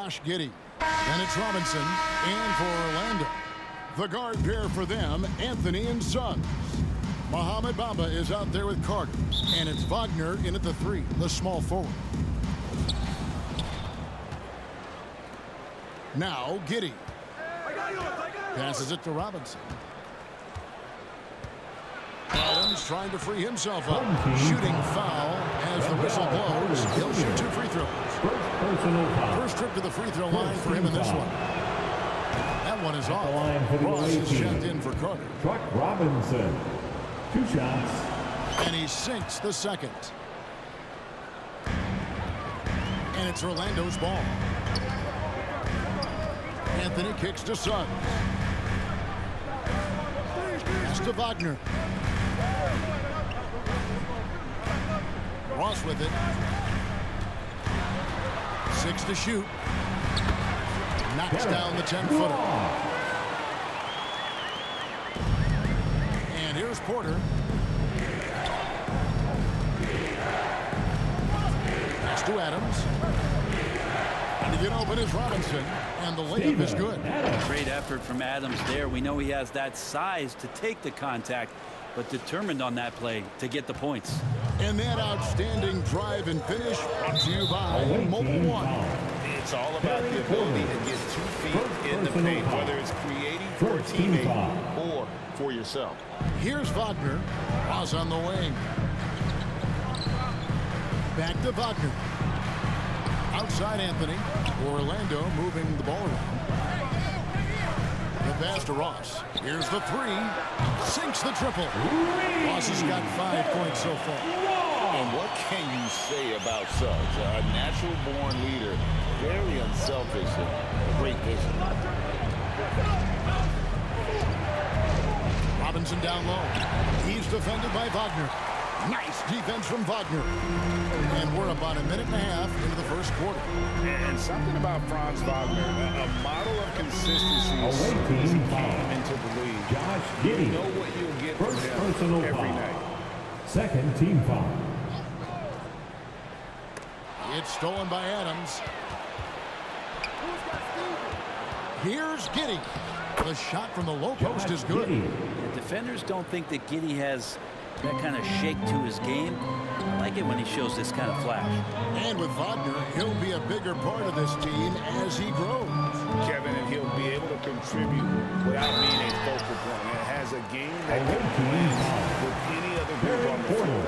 Josh Giddey. Then it's Robinson. And for Orlando, the guard pair for them, Anthony and Suggs. Mohamed Bamba is out there with Carter. And it's Wagner in at the 3, the small forward. Now Giddey. Passes it to Robinson. Adams trying to free himself up. Shooting foul as the whistle blows. He'll shoot 2 free throws. First trip to the free throw line for him in this one. That one is off. Ross is checked in for Carter. Truck Robinson. 2 shots. And he sinks the second. And it's Orlando's ball. Anthony kicks to Suggs. Pass to Wagner. Ross with it. 6 to shoot. Knocks down the 10-footer. And here's Porter. Pass to Adams. And to get open is Robinson. And the layup is good. Great effort from Adams there. We know he has that size to take the contact, but determined on that play to get the points. And that outstanding drive and finish brought to you by Mobile One. It's all about the ability to get 2 feet in the paint, whether it's creating for a teammate or for yourself. Here's Wagner. Ross on the wing. Back to Wagner. Outside Anthony. Orlando moving the ball around. The pass to Ross. Here's the 3. Sinks the triple. Ross has got 5 points so far. And what can you say about Suggs? A natural-born leader, very unselfish, and a great vision. Robinson down low. He's defended by Wagner. Nice defense from Wagner. And we're about a minute and a half into the first quarter. And something about Franz Wagner, a model of consistency as he came into the league. Josh Giddey. You know what you'll get from First him personal every foul. night. Second team foul. It's stolen by Adams. Here's Giddey. The shot from the low post is good. The defenders don't think that Giddey has that kind of shake to his game. I like it when he shows this kind of flash. And with Wagner, he'll be a bigger part of this team as he grows. Kevin, and he'll be able to contribute without being a focal point. And has a game that can win with any other group on the floor.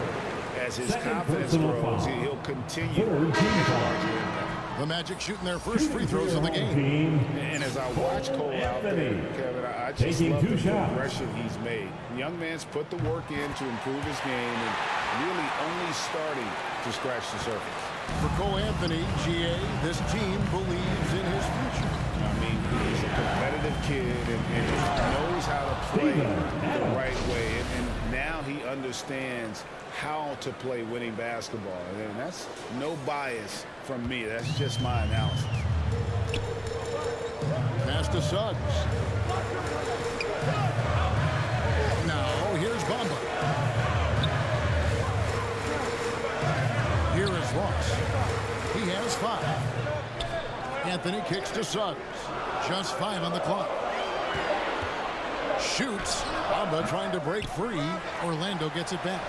As his confidence grows, he'll continue to make a larger impact. The Magic shooting their first free throws of the game. And as I watch Cole out there, Kevin, I just love the progression he's made. The young man's put the work in to improve his game and really only starting to scratch the surface. For Cole Anthony, GA, this team believes in his future. I mean, he's a competitive kid and knows how to play the right way. And now he understands how to play winning basketball. And that's no bias from me. That's just my analysis. Pass to Suggs. Now, here's Bamba. Here is Ross. He has 5. Anthony kicks to Suggs. Just 5 on the clock. Shoots. Bamba trying to break free. Orlando gets it back.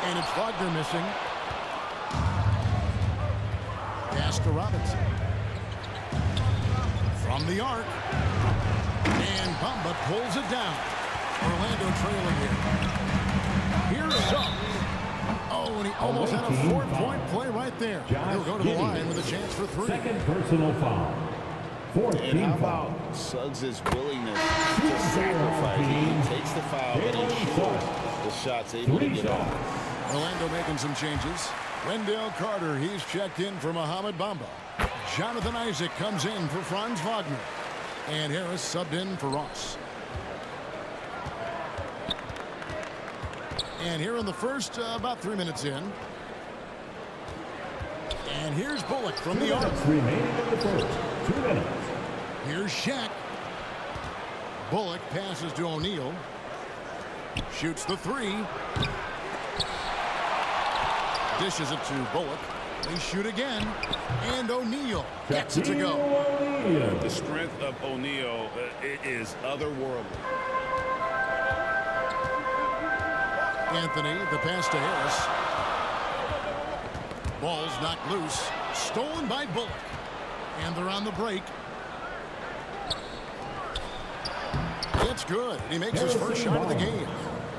And it's Wagner missing. Pass to Robinson. From the arc. And Bamba pulls it down. Orlando trailing here. Here's Suggs. Oh, and he almost had a 4-point play right there. He'll go to the line with a chance for 3. Second personal foul. Fourth And team how foul. about Suggs' willingness to sacrifice? He takes the foul and ensures the shot's able to get off. Orlando making some changes. Wendell Carter, he's checked in for Mohamed Bamba. Jonathan Isaac comes in for Franz Wagner. And Harris subbed in for Ross. And here in the first, about 3 minutes in. And here's Bullock from the arc. Remaining in the first. 2 minutes. Here's Shaq. Bullock passes to O'Neal. Shoots the 3. Dishes it to Bullock. They shoot again. And O'Neal gets it to go. The strength of O'Neal is otherworldly. Anthony, the pass to Harris. Ball's knocked loose. Stolen by Bullock. And they're on the break. It's good. He makes his first shot of the game.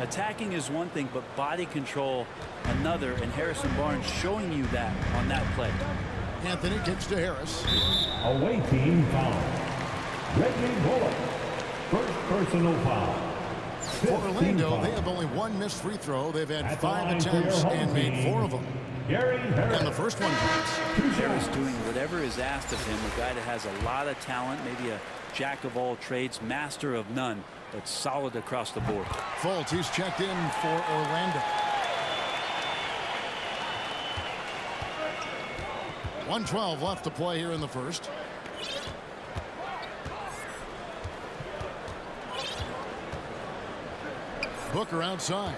Attacking is one thing, but body control another, and Harrison Barnes showing you that on that play. Anthony kicks to Harris. Away team foul. Reggie Bullock. First personal foul. For Orlando, they have only one missed free throw. They've had 5 attempts and made 4 of them. And the first one counts. Harris doing whatever is asked of him, a guy that has a lot of talent, maybe a jack of all trades, master of none, but solid across the board. Fultz, he's checked in for Orlando. 1:12 left to play here in the first. Booker outside.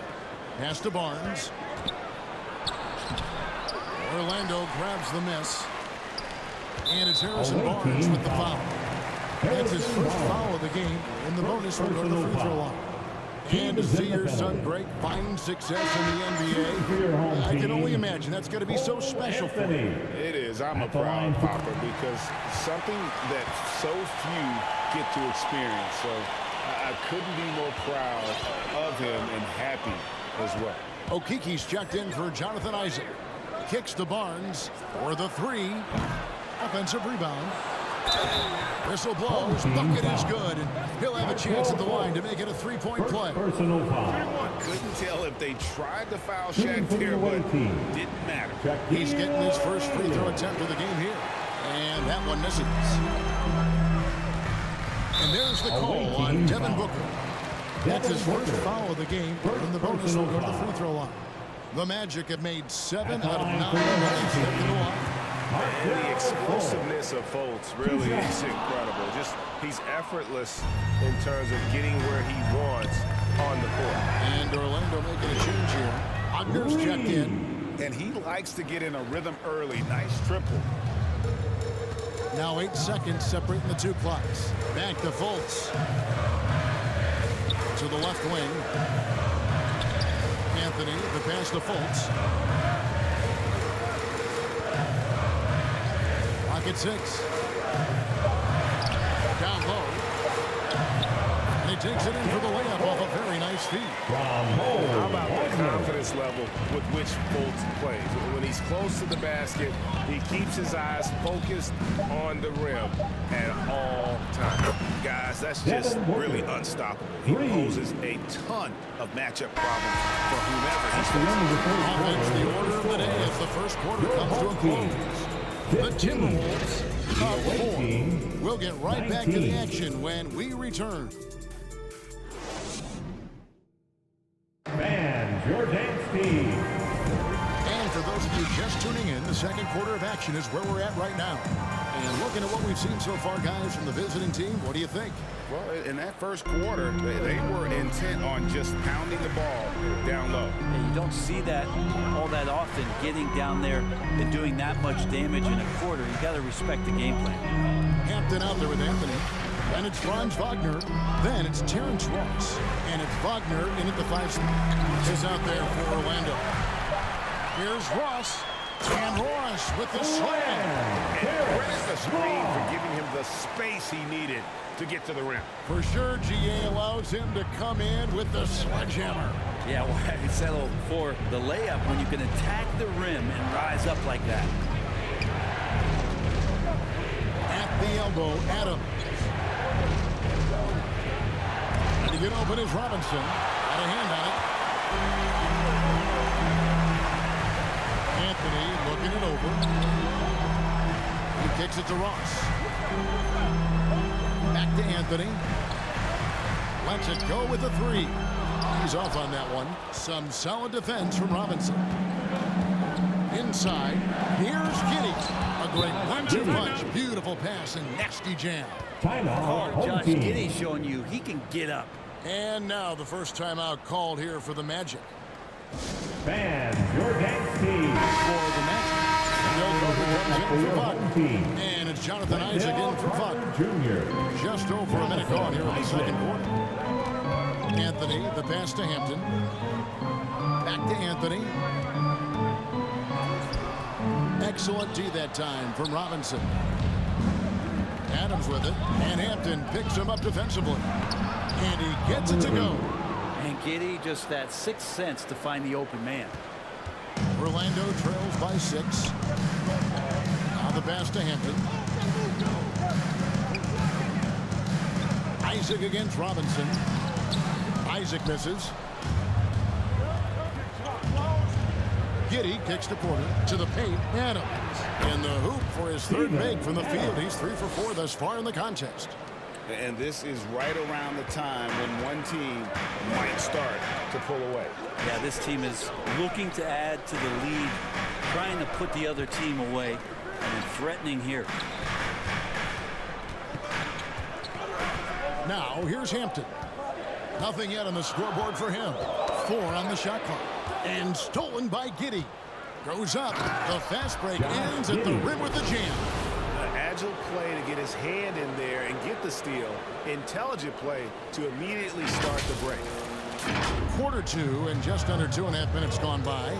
Pass to Barnes. Orlando grabs the miss. And it's Harrison Barnes with the foul. That's his first foul of the game. And the bonus will go to the free throw line. And to see your son Greg find success in the NBA, I can only imagine that's going to be so special for him. It is. I'm a proud papa because something that so few get to experience. So I couldn't be more proud of him and happy as well. Okiki's checked in for Jonathan Isaac. Kicks to Barnes for the 3. Offensive rebound. Whistle blows. Bucket is good. And he'll have a chance at the line to make it a 3-point play. Personal foul. Couldn't tell if they tried to foul Shaq there, but didn't matter. He's getting his first free throw attempt of the game here. And that one misses. And there's the call on Devin Booker. That's his first foul of the game. And the bonus will go to the free throw line. The Magic have made 7 out of 9 when they stepped in the line. And the explosiveness of Fultz really is incredible. Just he's effortless in terms of getting where he wants on the court. And Orlando making a change here. Ogner's checked in. And he likes to get in a rhythm early. Nice triple. Now 8 seconds separating the 2 clocks. Back to Fultz. To the left wing. Anthony, the pass to Fultz. Pocket 6. Down low. And he takes it in for the layup off a very nice feed. How about the confidence level with which Fultz plays? When he's close to the basket, he keeps his eyes focused on the rim at all times. Guys, that's just really unstoppable. He poses a ton of matchup problems for whomever he's facing. Offense, the order of the day as the first quarter comes to a close. The Timberwolves up 4. We'll get right back to the action when we return. Fans, your dance team. And for those of you just tuning in, the second quarter of action is where we're at right now. And looking at what we've seen so far, guys, from the visiting team, what do you think? Well, in that first quarter, they were intent on just pounding the ball down low. And you don't see that all that often, getting down there and doing that much damage in a quarter. You got to respect the game plan. Hampton out there with Anthony. And it's Franz Wagner. Then it's Terrence Ross. And it's Wagner in at the 5 spot. Is out there for Orlando. Here's Ross. And Ross with the slam. And credit the screen for giving him the space he needed to get to the rim. For sure, GA allows him to come in with the sledgehammer. Yeah, well, I settled for the layup when you can attack the rim and rise up like that. At the elbow, Adams. And to get open is Robinson. Got a hand on it. Anthony looking it over. He kicks it to Ross. Back to Anthony. Lets it go with a 3. He's off on that one. Some solid defense from Robinson. Inside, here's Giddey. A great 1-2 punch. Beautiful pass and nasty jam. Oh, Josh Giddey showing you he can get up. And now the first timeout called here for the Magic. Fans, your dance team. For the Magic. And for your fun. home team. And it's Jonathan Isaac in for fun. Jr. Just over a minute gone here in the second quarter. Anthony, the pass to Hampton. Back to Anthony. Excellent D that time from Robinson. Adams with it, and Hampton picks him up defensively. And he gets it to go. And Giddey just that sixth sense to find the open man. Orlando trails by 6. Now the pass to Hampton. Isaac against Robinson. Isaac misses. Giddey kicks the corner to the paint. Adams in the hoop for his third make from the field. He's 3 for 4 thus far in the contest. And this is right around the time when one team might start to pull away. Yeah, this team is looking to add to the lead, trying to put the other team away, and threatening here. Now here's Hampton. Nothing yet on the scoreboard for him. 4 on the shot clock. And stolen by Giddey. Goes up. The fast break ends at the rim with the jam. An agile play to get his hand in there and get the steal. Intelligent play to immediately start the break. Quarter 2 and just under 2.5 minutes gone by.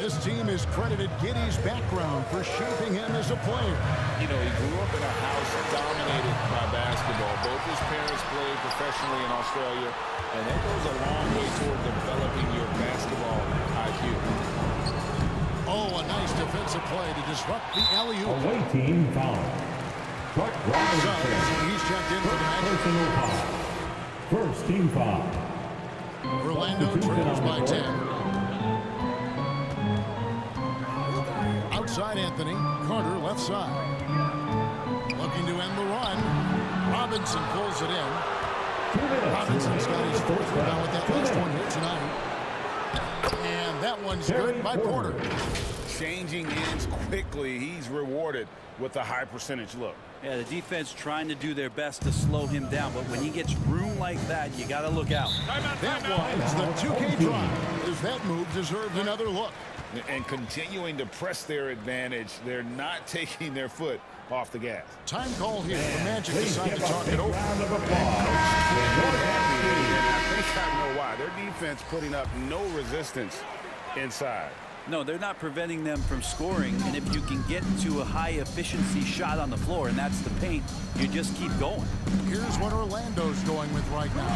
This team has credited Giddey's background for shaping him as a player. You know, he grew up in a house dominated by basketball. Both his parents played professionally in Australia, and that goes a long way toward developing your basketball IQ. Oh, a nice defensive play to disrupt the alley-oop. Away team foul. Chuck Robinson. He's checked in for the match. Personal foul. First team foul. Orlando trails by 10. Outside Anthony. Carter left side. Looking to end the run. Robinson pulls it in. Robinson's got his fourth rebound with that last one here tonight. And that one's good by Porter. Changing ends quickly. He's rewarded with a high percentage look. Yeah, the defense trying to do their best to slow him down, but when he gets room like that, you got to look out. That was the 2K drive. As that move deserved another look. And continuing to press their advantage, they're not taking their foot off the gas. Time call here. The Magic decide to talk it over. Round of applause. And I think I know why. Their defense putting up no resistance inside. No, they're not preventing them from scoring, and if you can get to a high-efficiency shot on the floor, and that's the paint, you just keep going. Here's what Orlando's going with right now.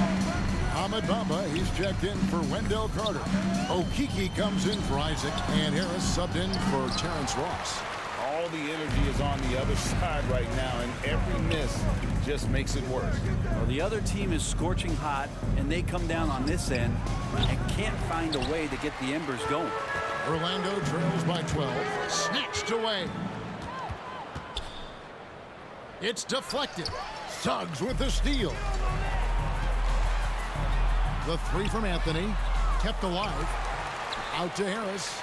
Ahmed Bamba, he's checked in for Wendell Carter. Okeke comes in for Isaac, and Harris subbed in for Terrence Ross. All the energy is on the other side right now, and every miss just makes it worse. Well, the other team is scorching hot, and they come down on this end and can't find a way to get the embers going. Orlando trails by 12. Snatched away. It's deflected. Suggs with the steal. The 3 from Anthony. Kept alive. Out to Harris.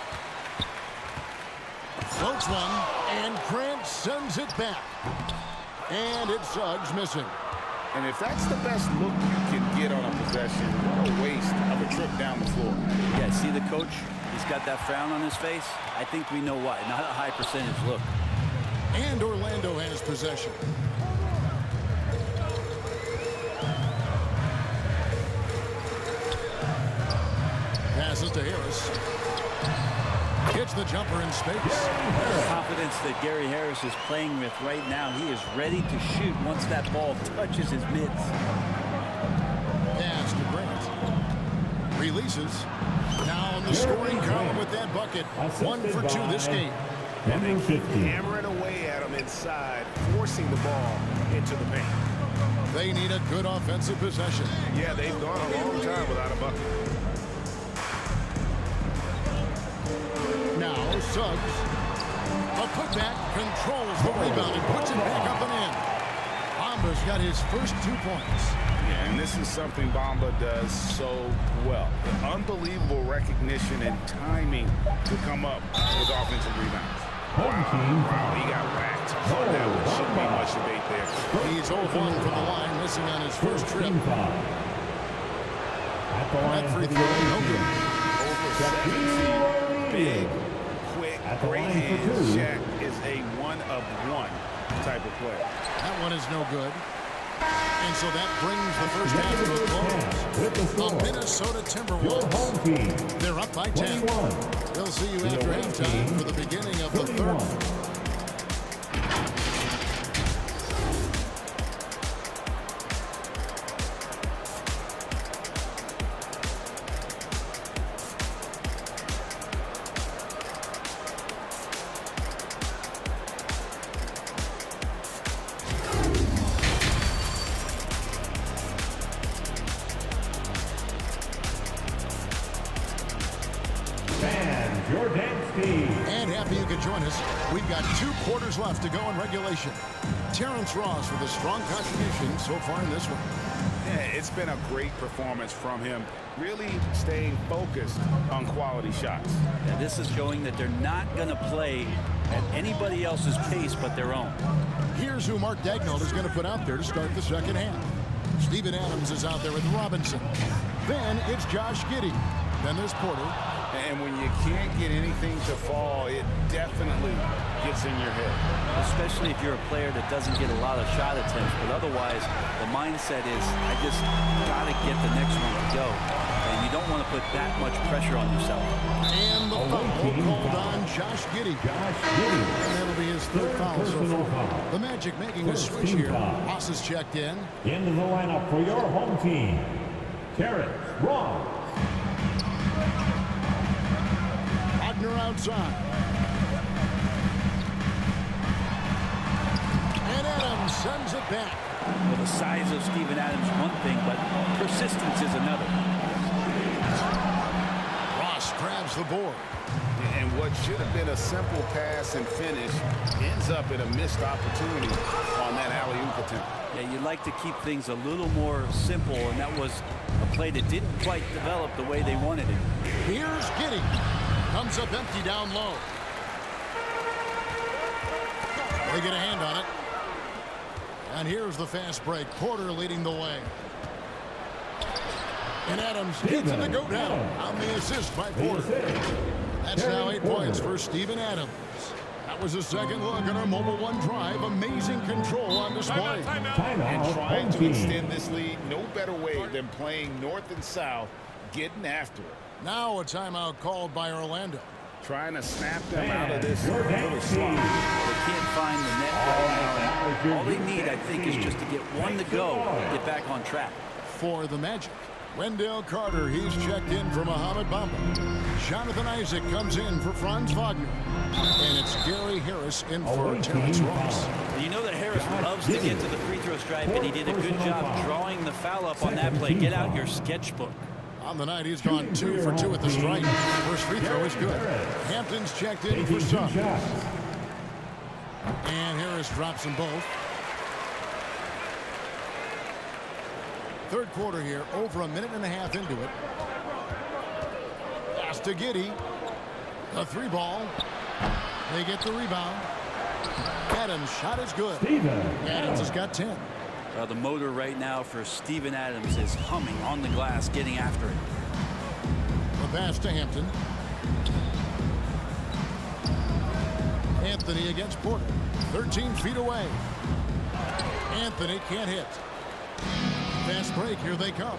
Floats one. And Grant sends it back. And it's Suggs missing. And if that's the best look you can get on a possession, what a waste of a trip down the floor. Yeah, see the coach? He's got that frown on his face. I think we know why. Not a high percentage look. And Orlando has possession. Passes to Harris. Hits the jumper in space. The confidence that Gary Harris is playing with right now. He is ready to shoot once that ball touches his mitts. Pass to Grant. Releases. Now in the scoring column with that bucket. 1 for 2 this game. And they keep hammering away at him inside, forcing the ball into the paint. They need a good offensive possession. Yeah, they've gone a long time without a bucket. Now Suggs. A putback controls the rebound and puts it back up and in. Bamba's got his first 2 points. Yeah, and this is something Bamba does so well. Unbelievable recognition and timing to come up with offensive rebounds. Wow, he got whacked. That shouldn't be much debate there. He's 0-1 from the line, missing on his first trip. That free throw, no good. Over 7 feet, big, quick, great hands. Shaq is a one-of-one type of play. That one is no good. And so that brings the first half to a close. The Minnesota Timberwolves, they're up by 10. We'll see you after halftime for the beginning of the third. And happy you could join us. We've got 2 quarters left to go in regulation. Terrence Ross with a strong contribution so far in this one. Yeah, it's been a great performance from him, really staying focused on quality shots. And this is showing that they're not going to play at anybody else's pace but their own. Here's who Mark Dagnall is going to put out there to start the second half. Steven Adams is out there with Robinson. Then it's Josh Giddey. Then there's Porter. And when you can't get anything to fall, it definitely gets in your head. Especially if you're a player that doesn't get a lot of shot attempts. But otherwise, the mindset is, I just got to get the next one to go. And you don't want to put that much pressure on yourself. And the foul called on Josh Giddey. And that'll be his 3rd foul so far. The Magic making a switch here. Ross is checked in. Into the lineup for your home team, Terrence Ross. Outside. And Adams sends it back. Well, the size of Steven Adams one thing, but persistence is another. Ross grabs the board. And what should have been a simple pass and finish ends up in a missed opportunity on that alley-oop attempt. Yeah, you'd like to keep things a little more simple, and that was a play that didn't quite develop the way they wanted it. Here's Giddey. Comes up empty down low. They get a hand on it. And here's the fast break. Porter leading the way. And Adams gets in the go down on the assist by Porter. That's now 8 points for Steven Adams. That was a second look at our Mobile One drive. Amazing control on display. And trying to extend this lead, no better way than playing north and south, getting after it. Now a timeout called by Orlando. Trying to snap them out of this little slump. They can't find the net right now. All they need, I think, is just to get one to go and get back on track. For the Magic, Wendell Carter, he's checked in for Mohamed Bamba. Jonathan Isaac comes in for Franz Wagner. And it's Gary Harris in for Terrence Ross. You know that Harris loves to get to the free throw stripe, and he did a good job drawing the foul up on that play. Get out your sketchbook. On the night, he's gone 2 for 2 at the stripe. First free throw is good. Hampton's checked in for some. And Harris drops them both. Third quarter here, over a minute and a half into it. Pass to Giddey. A 3 ball. They get the rebound. Adams' shot is good. Adams has got 10. The motor right now for Steven Adams is humming on the glass, getting after it. The pass to Hampton. Anthony against Porter. 13 feet away. Anthony can't hit. Fast break. Here they come.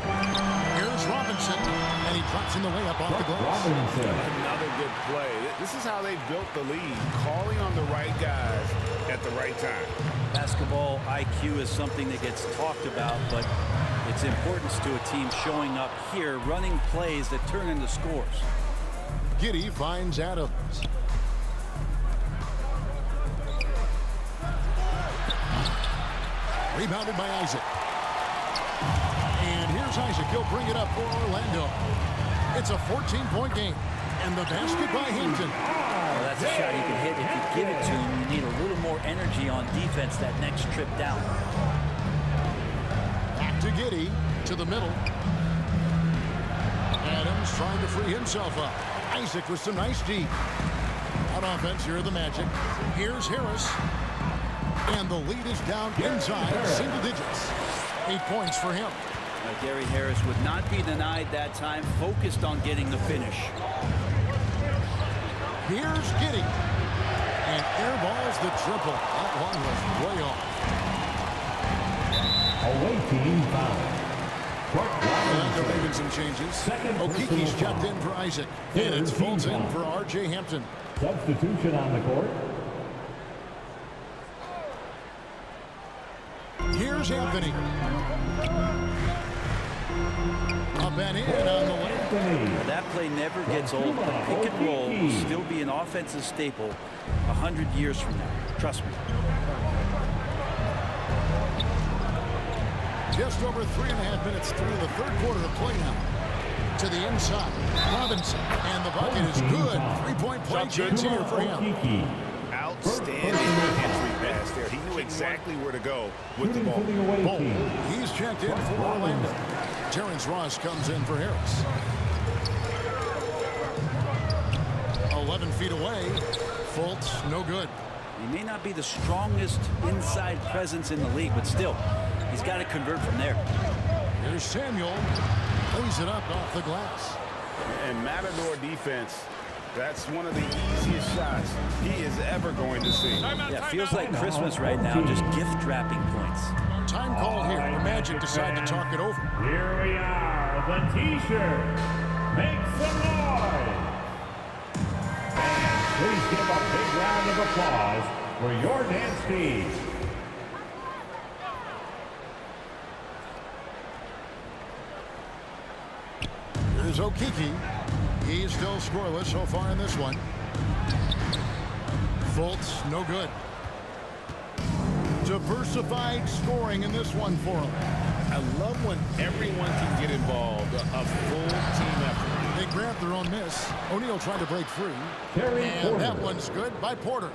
Here's Robinson. And he drops in the way up off the glass. Another good play. This is how they built the lead. Calling on the right guys at the right time. Basketball IQ is something that gets talked about, but its importance to a team showing up here, running plays that turn into scores. Giddey finds Adams. Rebounded by Isaac. And here's Isaac. He'll bring it up for Orlando. It's a 14-point game. And the basket by Hampton. Well, that's a shot you can hit. If you give it to him, you need a little more energy on defense that next trip down. Back to Giddey. To the middle. Adams trying to free himself up. Isaac with some nice D. On offense, here are the Magic. Here's Harris. And the lead is down inside single digits. 8 points for him. Gary Harris would not be denied that time, focused on getting the finish. Here's Giddey. And airballs the triple. That one was way off. Away team foul. And they're making some changes. Okiki's checked in for Isaac. And it's Fulton for R.J. Hampton. Substitution on the court. Here's Anthony. Up and in on the way. That play never gets old. The pick and roll will still be an offensive staple 100 years from now. Trust me. Just over 3.5 minutes through the third quarter of play now. To the inside. Robinson. And the bucket is good. Three-point play chance here for him. Outstanding entry pass there. He knew exactly where to go with the ball. He's checked in for Orlando. Terrence Ross comes in for Harris. 11 feet away. Fultz, no good. He may not be the strongest inside presence in the league, but still, he's got to convert from there. Here's Samuel. Lays it up off the glass. And Matador defense, that's one of the easiest shots he is ever going to see. Yeah, feels like Christmas right now, just gift wrapping points. Time call here. The Magic decide to talk it over. Here we are, the T-shirt. Make some noise. And please give a big round of applause for your dance team. Here's Okiki. He's still scoreless so far in this one. Fultz, no good. Diversified scoring in this one for him. I love when everyone can get involved, a full team effort. They grab their own miss. O'Neal trying to break free. And that one's good by Porter.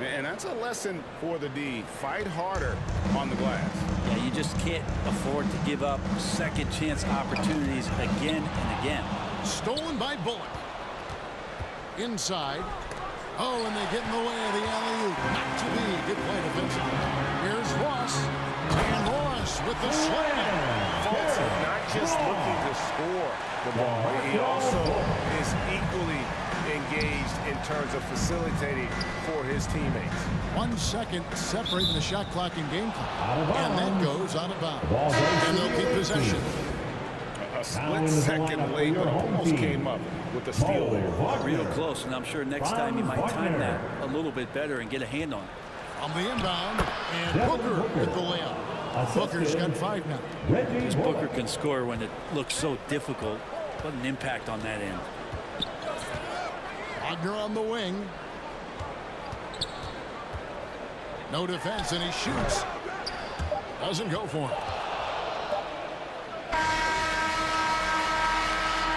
And that's a lesson for the D. Fight harder on the glass. Yeah, you just can't afford to give up second chance opportunities again and again. Stolen by Bullock. Inside. Oh, and they get in the way of the alley-oop. Not to be. Good play defensively. Here's Ross. And Ross with the slam. Fulton not just looking to score the ball. He also is equally engaged in terms of facilitating for his teammates. 1 second separating the shot clock and game clock. And that goes out of bounds. And they'll keep possession. A split second late, but almost came up with the steal there. Real close, and I'm sure next time you might time that a little bit better and get a hand on it. On the inbound, and Booker with the layup. Booker's got 5 now. Because Booker can score when it looks so difficult. What an impact on that end. Wagner on the wing. No defense, and he shoots. Doesn't go for him.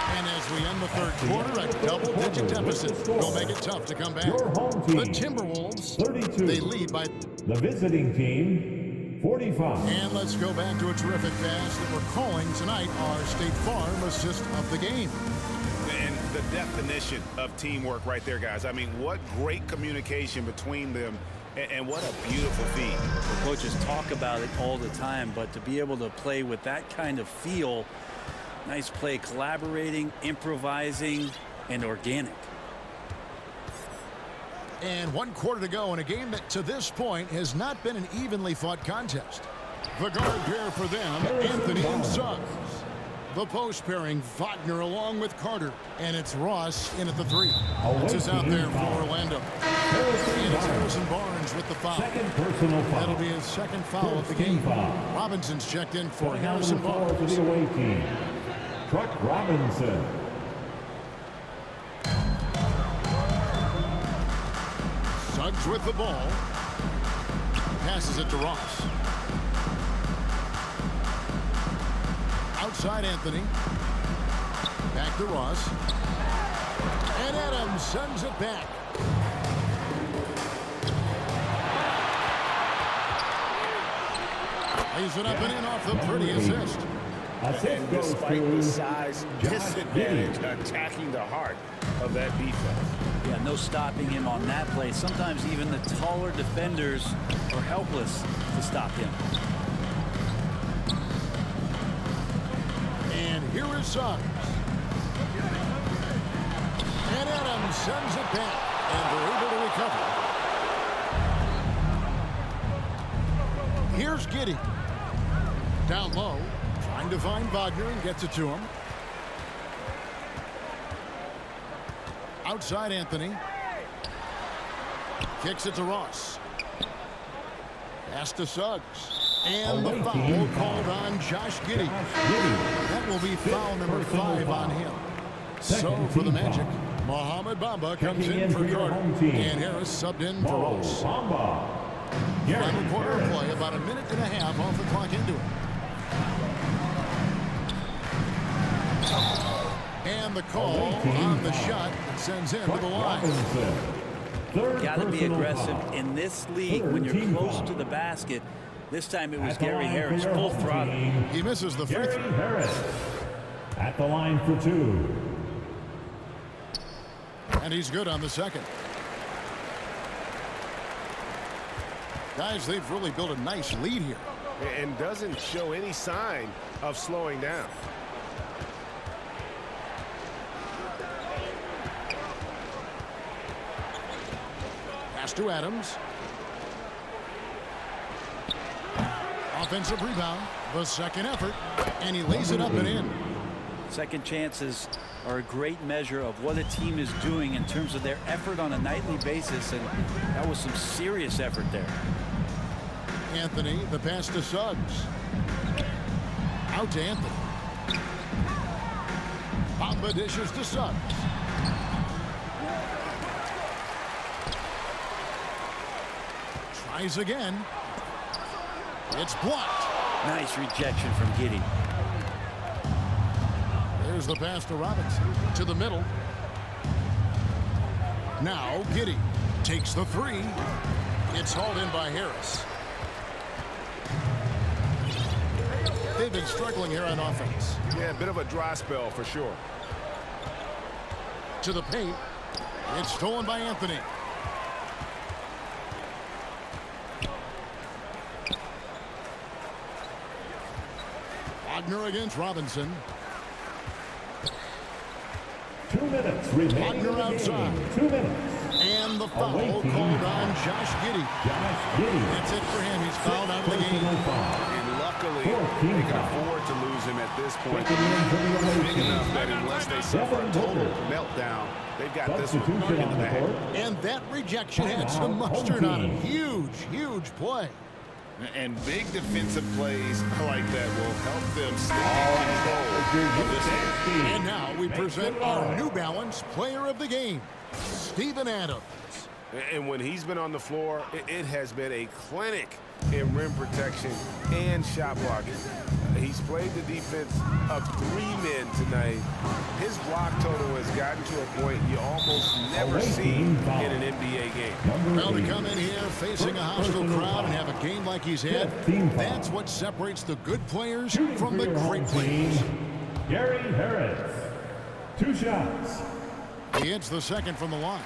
And as we end the third quarter, a double-digit deficit will make it tough to come back. The Timberwolves, 32. they lead by... The visiting team, 45. And let's go back to a terrific pass that we're calling tonight our State Farm assist of the game. And the definition of teamwork right there, guys. I mean, what great communication between them, and what a beautiful feed. The coaches talk about it all the time, but to be able to play with that kind of feel, nice play, collaborating, improvising, and organic. And 1 quarter to go in a game that to this point has not been an evenly fought contest. The guard pair for them, Anthony and Suggs. The post pairing, Wagner along with Carter. And it's Ross in at the 3. This is out there for Orlando. And it's Harrison Barnes with the foul. Second personal foul. That'll be his second foul of the game. Robinson's checked in for Harrison Barnes. For the away team, Truck Robinson. Suggs with the ball. Passes it to Ross. Outside Anthony. Back to Ross. And Adams sends it back. Lays it up and in off the pretty assist. And despite the size disadvantage, attacking the heart of that defense. Yeah, no stopping him on that play. Sometimes even the taller defenders are helpless to stop him. And here is Suggs. And Adams sends it back. And they're able to recover. Here's Giddey. Down low, trying to find Wagner and gets it to him. Outside Anthony. Kicks it to Ross. Pass to Suggs. And the foul called on Josh Giddey. That will be foul number 5 on him. So for the Magic, Mohamed Bamba comes in for Carter. And Harris subbed in for Ross. Final quarter of play, about a minute and a half off the clock into it. And the call on the shot that sends him to the line. Got to be aggressive in this league when you're close to the basket. This time it was Gary Harris, full throttle. He misses the free throw. Harris at the line for 2. And he's good on the second. Guys, they've really built a nice lead here. And doesn't show any sign of slowing down. Pass to Adams. Offensive rebound. The second effort. And he lays it up and in. Second chances are a great measure of what a team is doing in terms of their effort on a nightly basis, and that was some serious effort there. Anthony, the pass to Suggs. Out to Anthony. Bamba dishes to Suggs. Tries again. It's blocked. Nice rejection from Giddey. There's the pass to Robinson. To the middle. Now Giddey takes the 3. It's hauled in by Harris. They've been struggling here on offense. Yeah, a bit of a dry spell for sure. To the paint. It's stolen by Anthony. Wagner against Robinson. 2 minutes remaining. Wagner outside. 2 minutes. And the foul called on Josh Giddey. That's it for him. He's fouled out of the game. And luckily, they can afford to lose him at this point. He's big enough that unless they suffer a total meltdown, they've got this one in the bag. And that rejection had some mustard on it. Huge, huge play. And big defensive plays like that will help them stay in control of this game. And now we present our New Balance Player of the Game, Steven Adams. And when he's been on the floor, it has been a clinic in rim protection and shot blocking. He's played the defense of 3 men tonight. His block total has gotten to a point you almost never see in an NBA game. Well, to come in here facing a hostile crowd and have a game like he's had, that's what separates the good players from the great players. Gary Harris, 2 shots. He hits the second from the line.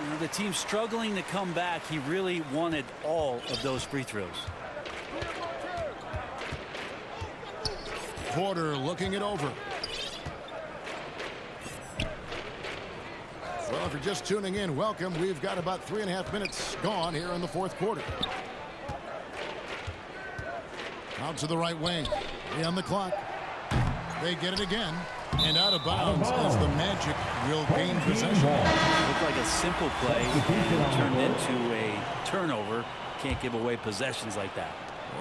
You know, the team struggling to come back. He really wanted all of those free throws. Porter looking it over. Well, if you're just tuning in, welcome. We've got about 3.5 minutes gone here in the fourth quarter. Out to the right wing. On the clock. They get it again. And out of bounds as the Magic will gain possession. Looked like a simple play turned into a turnover. Can't give away possessions like that.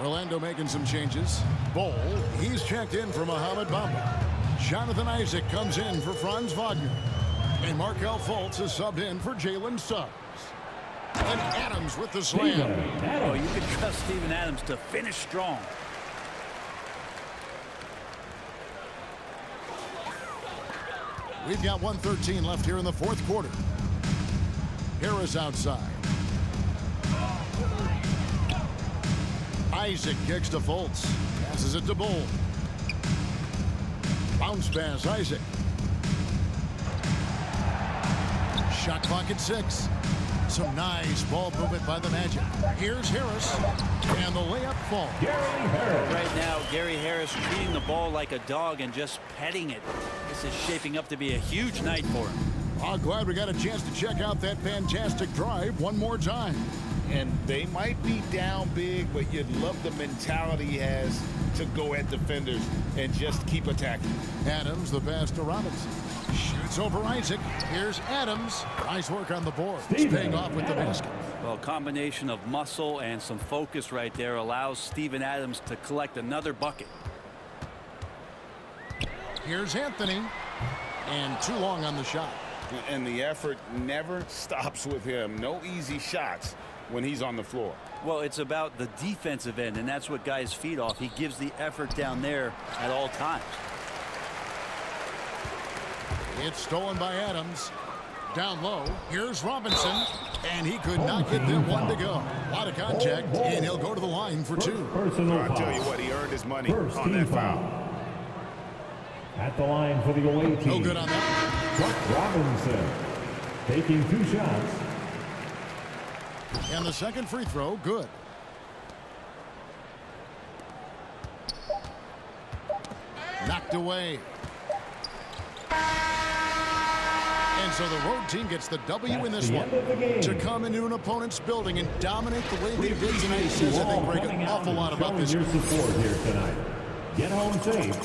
Orlando making some changes. Bol, he's checked in for Mohamed Bamba. Jonathan Isaac comes in for Franz Wagner. And Markelle Fultz is subbed in for Jalen Suggs. And Adams with the slam. Oh, you can trust Steven Adams to finish strong. We've got 1:13 left here in the fourth quarter. Harris outside. Isaac kicks to Fultz. Passes it to Bol. Bounce pass, Isaac. Shot clock at 6. Some nice ball movement by the Magic. Here's Harris. And the layup falls. Right now, Gary Harris treating the ball like a dog and just petting it. This is shaping up to be a huge night for him. Oh, glad we got a chance to check out that fantastic drive one more time. And they might be down big, but you'd love the mentality he has to go at defenders and just keep attacking. Adams, the pass to Robinson. Shoots over Isaac. Here's Adams. Nice work on the board. He's paying off with the basket. Well, a combination of muscle and some focus right there allows Steven Adams to collect another bucket. Here's Anthony. And too long on the shot. And the effort never stops with him. No easy shots when he's on the floor. Well, it's about the defensive end, and that's what guys feed off. He gives the effort down there at all times. It's stolen by Adams. Down low. Here's Robinson. And he could not get that one to go. A lot of contact, and he'll go to the line for two. I'll tell you what, he earned his money on that foul. At the line for the away team. No good on that. Robinson taking 2 shots. And the second free throw, good. Knocked away. And so the road team gets the W in this one. To come into an opponent's building and dominate the way they did tonight says, I think, Greg, an awful lot about this. Your support here tonight. Get home safe.